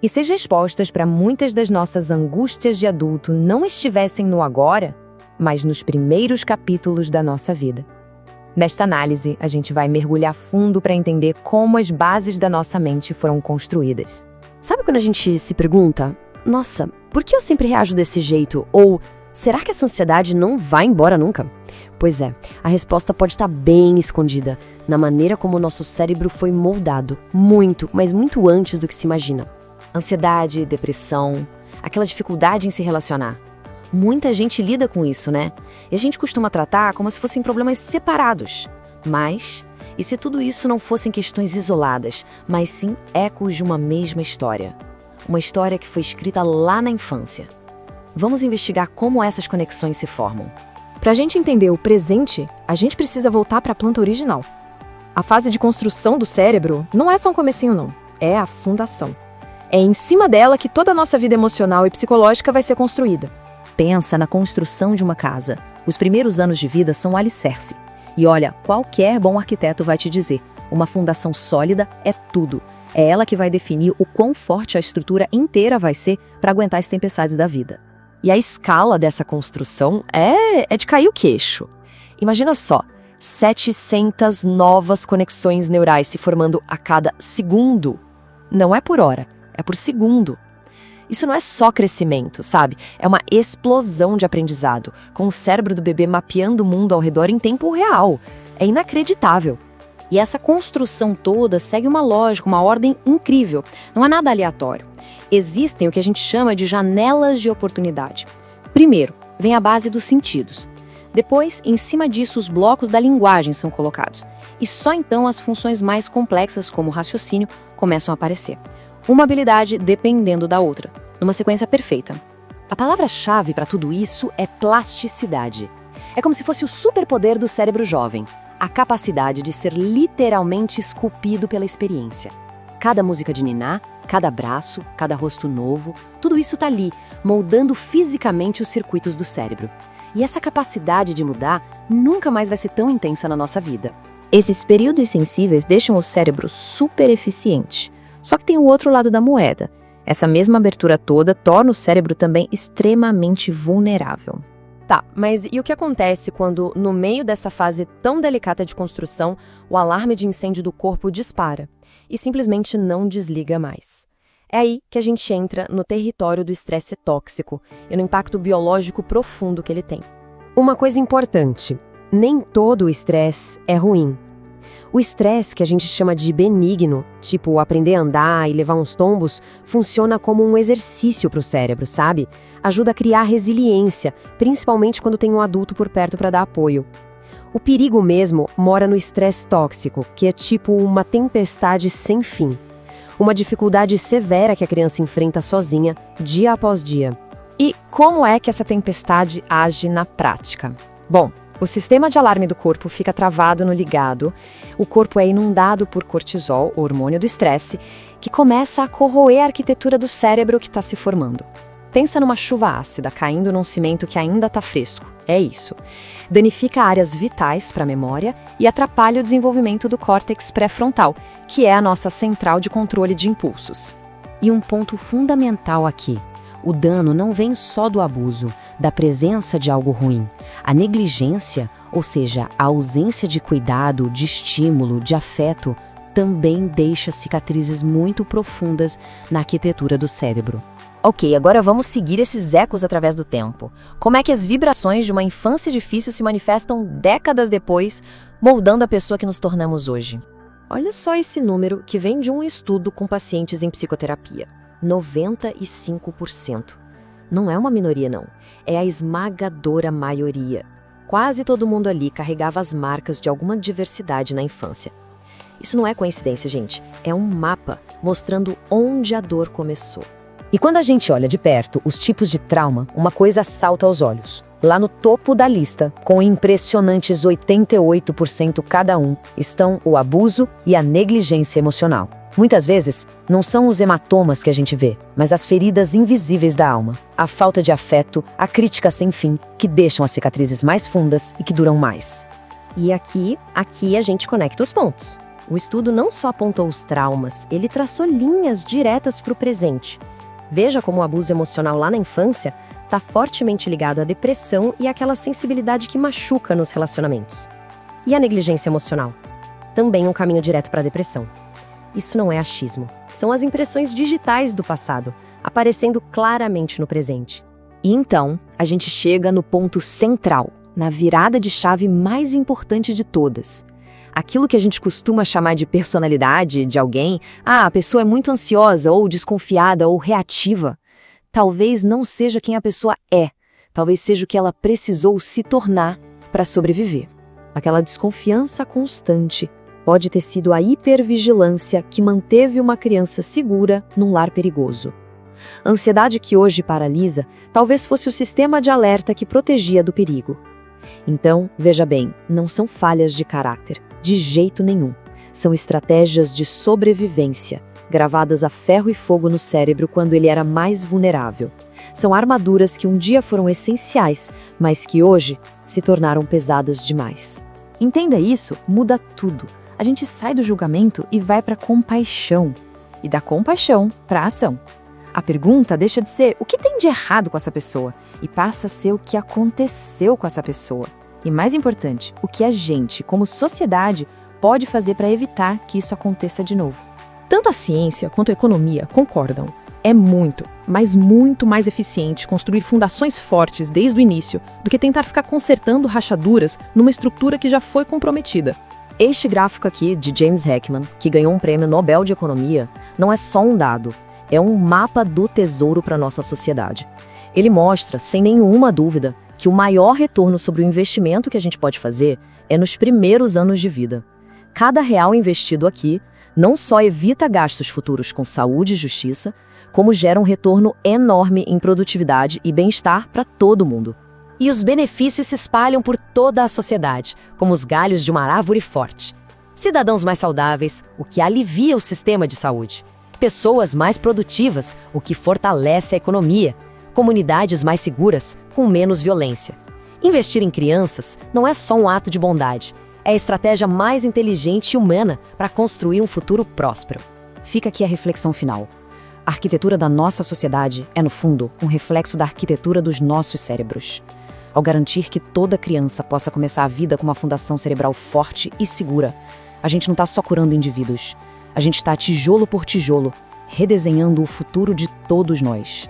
E se as respostas para muitas das nossas angústias de adulto não estivessem no agora, mas nos primeiros capítulos da nossa vida? Nesta análise, a gente vai mergulhar fundo para entender como as bases da nossa mente foram construídas. Sabe quando a gente se pergunta, nossa, por que eu sempre reajo desse jeito? Ou, será que essa ansiedade não vai embora nunca? Pois é, a resposta pode estar bem escondida na maneira como o nosso cérebro foi moldado, muito, mas muito antes do que se imagina. Ansiedade, depressão, aquela dificuldade em se relacionar. Muita gente lida com isso, né? E a gente costuma tratar como se fossem problemas separados. Mas, e se tudo isso não fossem questões isoladas, mas sim ecos de uma mesma história? Uma história que foi escrita lá na infância. Vamos investigar como essas conexões se formam. Para a gente entender o presente, a gente precisa voltar para a planta original. A fase de construção do cérebro não é só um comecinho não, é a fundação. É em cima dela que toda a nossa vida emocional e psicológica vai ser construída. Pensa na construção de uma casa. Os primeiros anos de vida são o alicerce. E olha, qualquer bom arquiteto vai te dizer, uma fundação sólida é tudo. É ela que vai definir o quão forte a estrutura inteira vai ser para aguentar as tempestades da vida. E a escala dessa construção é de cair o queixo. Imagina só, 700 novas conexões neurais se formando a cada segundo. Não é por hora, é por segundo. Isso não é só crescimento, sabe? É uma explosão de aprendizado, com o cérebro do bebê mapeando o mundo ao redor em tempo real. É inacreditável. E essa construção toda segue uma lógica, uma ordem incrível. Não é nada aleatório. Existem o que a gente chama de janelas de oportunidade. Primeiro, vem a base dos sentidos. Depois, em cima disso, os blocos da linguagem são colocados. E só então as funções mais complexas, como o raciocínio, começam a aparecer. Uma habilidade dependendo da outra, numa sequência perfeita. A palavra-chave para tudo isso é plasticidade. É como se fosse o superpoder do cérebro jovem, a capacidade de ser literalmente esculpido pela experiência. Cada música de niná, cada abraço, cada rosto novo, tudo isso está ali, moldando fisicamente os circuitos do cérebro. E essa capacidade de mudar nunca mais vai ser tão intensa na nossa vida. Esses períodos sensíveis deixam o cérebro super eficiente. Só que tem o outro lado da moeda. Essa mesma abertura toda torna o cérebro também extremamente vulnerável. Tá, mas e o que acontece quando, no meio dessa fase tão delicada de construção, o alarme de incêndio do corpo dispara e simplesmente não desliga mais? É aí que a gente entra no território do estresse tóxico e no impacto biológico profundo que ele tem. Uma coisa importante, nem todo o estresse é ruim. O estresse, que a gente chama de benigno, tipo aprender a andar e levar uns tombos, funciona como um exercício para o cérebro, sabe? Ajuda a criar resiliência, principalmente quando tem um adulto por perto para dar apoio. O perigo mesmo mora no estresse tóxico, que é tipo uma tempestade sem fim. Uma dificuldade severa que a criança enfrenta sozinha, dia após dia. E como é que essa tempestade age na prática? Bom, o sistema de alarme do corpo fica travado no ligado, o corpo é inundado por cortisol, o hormônio do estresse, que começa a corroer a arquitetura do cérebro que está se formando. Pensa numa chuva ácida caindo num cimento que ainda está fresco. É isso. Danifica áreas vitais para a memória e atrapalha o desenvolvimento do córtex pré-frontal, que é a nossa central de controle de impulsos. E um ponto fundamental aqui. O dano não vem só do abuso, da presença de algo ruim. A negligência, ou seja, a ausência de cuidado, de estímulo, de afeto, também deixa cicatrizes muito profundas na arquitetura do cérebro. Ok, agora vamos seguir esses ecos através do tempo. Como é que as vibrações de uma infância difícil se manifestam décadas depois, moldando a pessoa que nos tornamos hoje? Olha só esse número que vem de um estudo com pacientes em psicoterapia. 95%. Não é uma minoria, não. É a esmagadora maioria. Quase todo mundo ali carregava as marcas de alguma diversidade na infância. Isso não é coincidência, gente. É um mapa mostrando onde a dor começou. E quando a gente olha de perto os tipos de trauma, uma coisa salta aos olhos. Lá no topo da lista, com impressionantes 88% cada um, estão o abuso e a negligência emocional. Muitas vezes, não são os hematomas que a gente vê, mas as feridas invisíveis da alma. A falta de afeto, a crítica sem fim, que deixam as cicatrizes mais fundas e que duram mais. E aqui a gente conecta os pontos. O estudo não só apontou os traumas, ele traçou linhas diretas para o presente. Veja como o abuso emocional lá na infância está fortemente ligado à depressão e àquela sensibilidade que machuca nos relacionamentos. E a negligência emocional? Também um caminho direto para a depressão. Isso não é achismo. São as impressões digitais do passado, aparecendo claramente no presente. E então, a gente chega no ponto central, na virada de chave mais importante de todas. Aquilo que a gente costuma chamar de personalidade de alguém, a pessoa é muito ansiosa ou desconfiada ou reativa. Talvez não seja quem a pessoa é, talvez seja o que ela precisou se tornar para sobreviver. Aquela desconfiança constante pode ter sido a hipervigilância que manteve uma criança segura num lar perigoso. A ansiedade que hoje paralisa talvez fosse o sistema de alerta que protegia do perigo. Então, veja bem, não são falhas de caráter, de jeito nenhum. São estratégias de sobrevivência, gravadas a ferro e fogo no cérebro quando ele era mais vulnerável. São armaduras que um dia foram essenciais, mas que hoje se tornaram pesadas demais. Entenda isso, muda tudo. A gente sai do julgamento e vai para compaixão. E da compaixão para a ação. A pergunta deixa de ser o que tem de errado com essa pessoa e passa a ser o que aconteceu com essa pessoa. E mais importante, o que a gente, como sociedade, pode fazer para evitar que isso aconteça de novo. Tanto a ciência quanto a economia concordam. É muito, mas muito mais eficiente construir fundações fortes desde o início do que tentar ficar consertando rachaduras numa estrutura que já foi comprometida. Este gráfico aqui, de James Heckman, que ganhou um prêmio Nobel de Economia, não é só um dado, é um mapa do tesouro para nossa sociedade. Ele mostra, sem nenhuma dúvida, que o maior retorno sobre o investimento que a gente pode fazer é nos primeiros anos de vida. Cada real investido aqui não só evita gastos futuros com saúde e justiça, como gera um retorno enorme em produtividade e bem-estar para todo mundo. E os benefícios se espalham por toda a sociedade, como os galhos de uma árvore forte. Cidadãos mais saudáveis, o que alivia o sistema de saúde. Pessoas mais produtivas, o que fortalece a economia. Comunidades mais seguras, com menos violência. Investir em crianças não é só um ato de bondade, é a estratégia mais inteligente e humana para construir um futuro próspero. Fica aqui a reflexão final. A arquitetura da nossa sociedade é, no fundo, um reflexo da arquitetura dos nossos cérebros. Ao garantir que toda criança possa começar a vida com uma fundação cerebral forte e segura, a gente não está só curando indivíduos. A gente está tijolo por tijolo, redesenhando o futuro de todos nós.